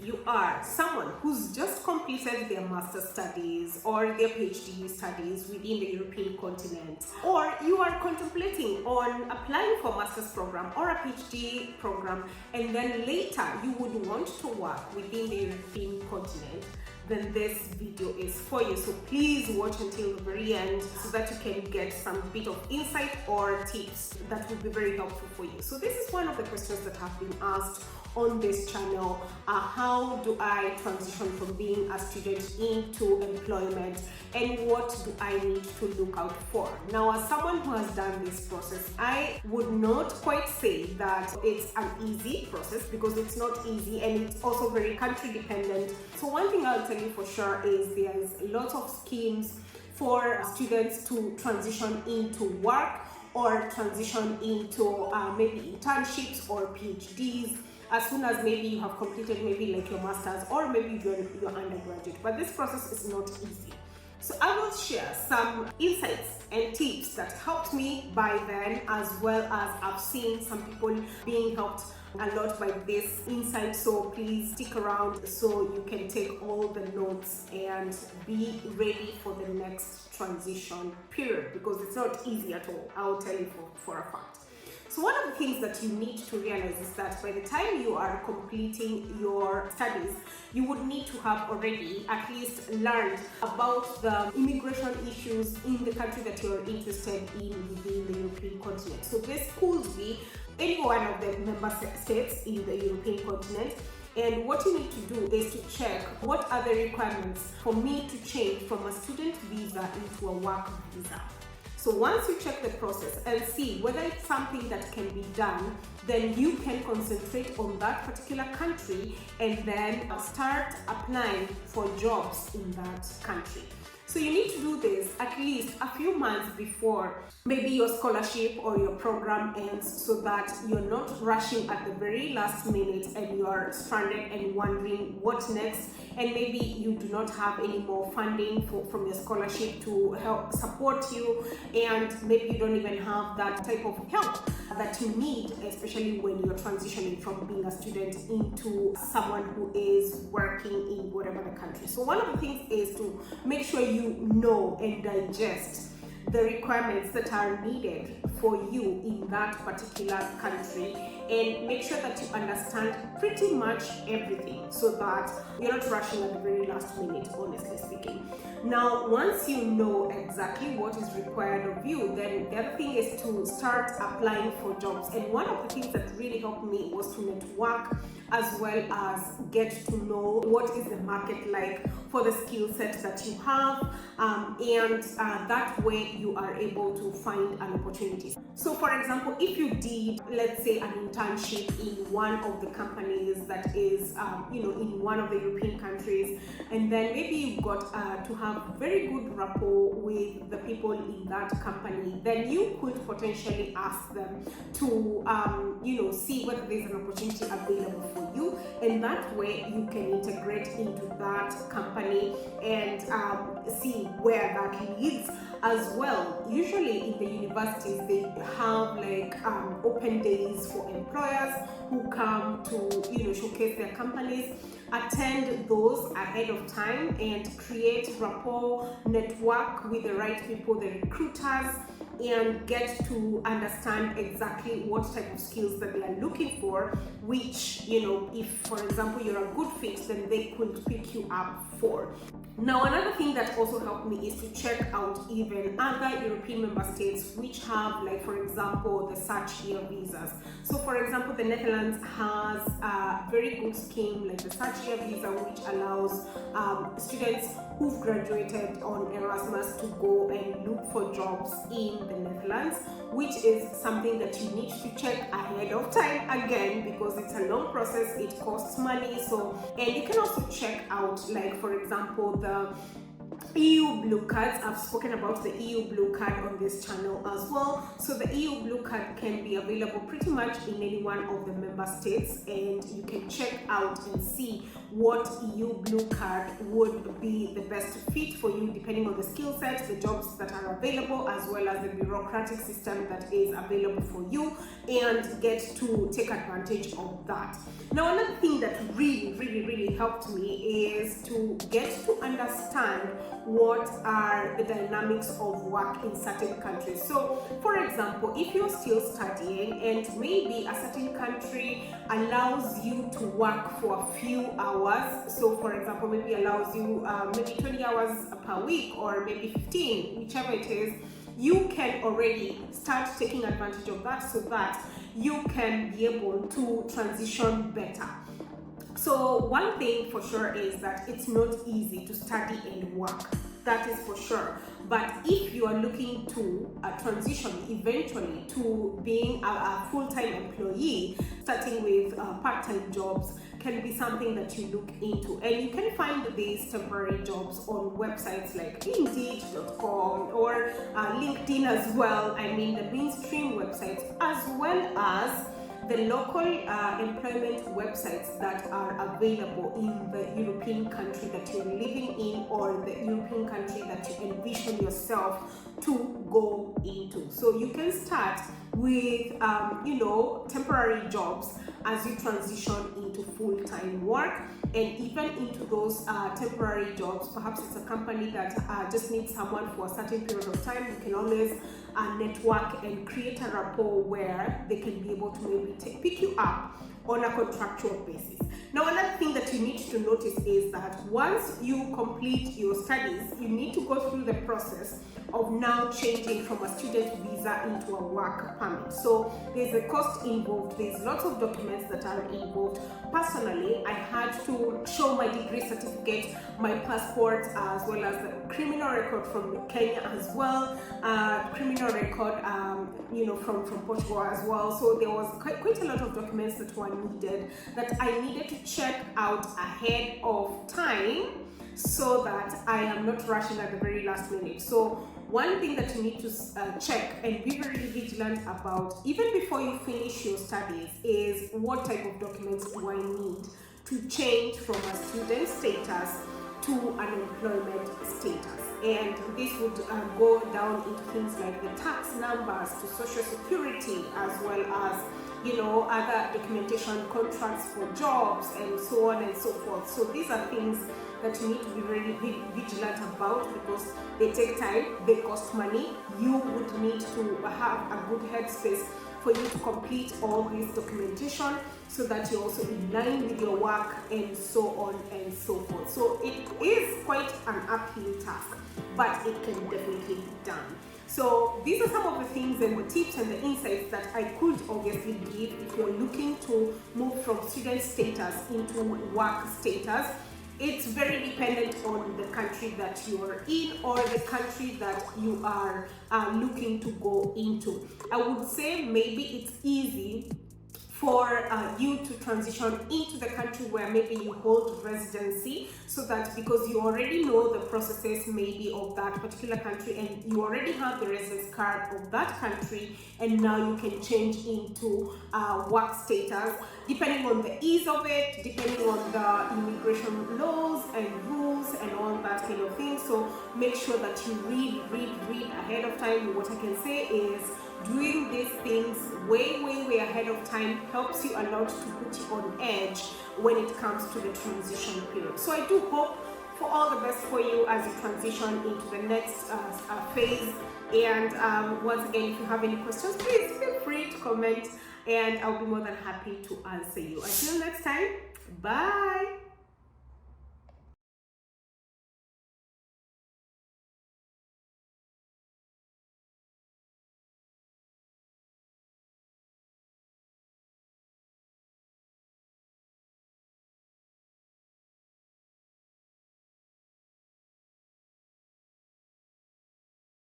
you are someone who's just completed their master's studies or their PhD studies within the European continent, or you are contemplating on applying for a master's program or a PhD program, and then later you would want to work within the European continent, then this video is for you. So please watch until the very end so that you can get some bit of insight or tips that will be very helpful for you. So this is one of the questions that have been asked on this channel. How do I transition from being a student into employment, and what do I need to look out for? Now, as someone who has done this process, I would not quite say that it's an easy process, because it's not easy and it's also very country dependent. So one thing I'll tell you for sure is there's lots of schemes for students to transition into work or transition into maybe internships or PhDs as soon as maybe you have completed maybe like your master's or maybe your undergraduate. But this process is not easy. So I will share some insights and tips that helped me by then, as well as I've seen some people being helped a lot by this insight. So please stick around so you can take all the notes and be ready for the next transition period, because it's not easy at all. I'll tell you for a fact. So one of the things that you need to realize is that by the time you are completing your studies, you would need to have already at least learned about the immigration issues in the country that you're interested in within the European continent. So this could be any one of the member states in the European continent. And what you need to do is to check what are the requirements for me to change from a student visa into a work visa. So once you check the process and see whether it's something that can be done, then you can concentrate on that particular country and then start applying for jobs in that country. So you need to do this at least a few months before maybe your scholarship or your program ends, so that you're not rushing at the very last minute and you're stranded and wondering what next, and maybe you do not have any more funding from your scholarship to help support you, and maybe you don't even have that type of help that you need, especially when you're transitioning from being a student into someone who is working in whatever the country. So one of the things is to make sure you know and digest the requirements that are needed for you in that particular country, and make sure that you understand pretty much everything so that you're not rushing at the very last minute, honestly speaking. Now, once you know exactly what is required of you, then the other thing is to start applying for jobs. And one of the things that really helped me was to network, as well as get to know what is the market like for the skill set that you have, and that way you are able to find an opportunity. So for example, if you did, let's say, an internship in one of the companies that is in one of the European countries, and then maybe you got to have very good rapport with the people in that company, then you could potentially ask them to see whether there's an opportunity available for you, and that way you can integrate into that company and see where that leads as well. Usually in the universities, they have like open days for employers who come to showcase their companies. Attend those ahead of time and create rapport, network with the right people, the recruiters, and get to understand exactly what type of skills that they are looking for, which, if for example you're a good fit, then they could pick you up for. Now, another thing that also helped me is to check out even other European member states which have, like, for example, the Syear Visas. So for example, the Netherlands has a very good scheme like the Syear Visa, which allows students who've graduated on Erasmus to go and look for jobs in the Netherlands, which is something that you need to check ahead of time, again, because it's a long process, it costs money. And you can also check out, like, for example, the EU Blue Cards. I've spoken about the EU Blue Card on this channel as well. So the EU Blue Card can be available pretty much in any one of the member states, and you can check out and see what EU Blue Card would be the best fit for you, depending on the skill set, the jobs that are available, as well as the bureaucratic system that is available for you, and get to take advantage of that. Now, another thing that really really helped me is to get to understand what are the dynamics of work in certain countries. So for example, if you're still studying and maybe a certain country allows you to work for a few hours, so for example maybe allows you maybe 20 hours per week or maybe 15, whichever it is, you can already start taking advantage of that so that you can be able to transition better. So one thing for sure is that it's not easy to study and work, that is for sure. But if you are looking to transition eventually to being a full-time employee, starting with part-time jobs can be something that you look into. And you can find these temporary jobs on websites like Indeed.com or LinkedIn as well. I mean the mainstream websites, as well as the local employment websites that are available in the European country that you're living in, or the European country that you envision yourself to go into. So you can start with temporary jobs as you transition into full-time work, and even into those temporary jobs, perhaps it's a company that just needs someone for a certain period of time. You can always network and create a rapport where they can be able to maybe pick you up on a contractual basis. Now, another thing that you need to notice is that once you complete your studies, you need to go through the process of now changing from a student visa into a work permit. So there's a cost involved, there's lots of documents that are involved. Personally, I had to show my degree certificate, my passport, as well as the criminal record from Kenya as well, criminal record from Portugal as well. So there was quite a lot of documents that were needed, that I needed to check out ahead of time so that I am not rushing at the very last minute. So one thing that you need to check and be very vigilant about, even before you finish your studies, is what type of documents do I need to change from a student status to an employment status. And this would go down into things like the tax numbers, to social security, as well as other documentation, contracts for jobs, and so on and so forth. So these are things that you need to be very vigilant about, because they take time, they cost money. You would need to have a good headspace for you to complete all this documentation, so that you're also in line with your work, and so on and so forth. So it is quite an uphill task, but it can definitely be done. So these are some of the things and the tips and the insights that I could obviously give if you're looking to move from student status into work status. It's very dependent on the country that you are in, or the country that you are looking to go into. I would say maybe it's easy for you to transition into the country where maybe you hold residency, so that because you already know the processes maybe of that particular country, and you already have the residence card of that country, and now you can change into work status, depending on the ease of it, depending on the immigration laws and rules and all that kind of thing. So make sure that you read ahead of time. What I can say is, doing these things way ahead of time helps you a lot to put you on edge when it comes to the transition period. So I do hope for all the best for you as you transition into the next phase. And once again, if you have any questions, please feel free to comment, and I'll be more than happy to answer you. Until next time, bye.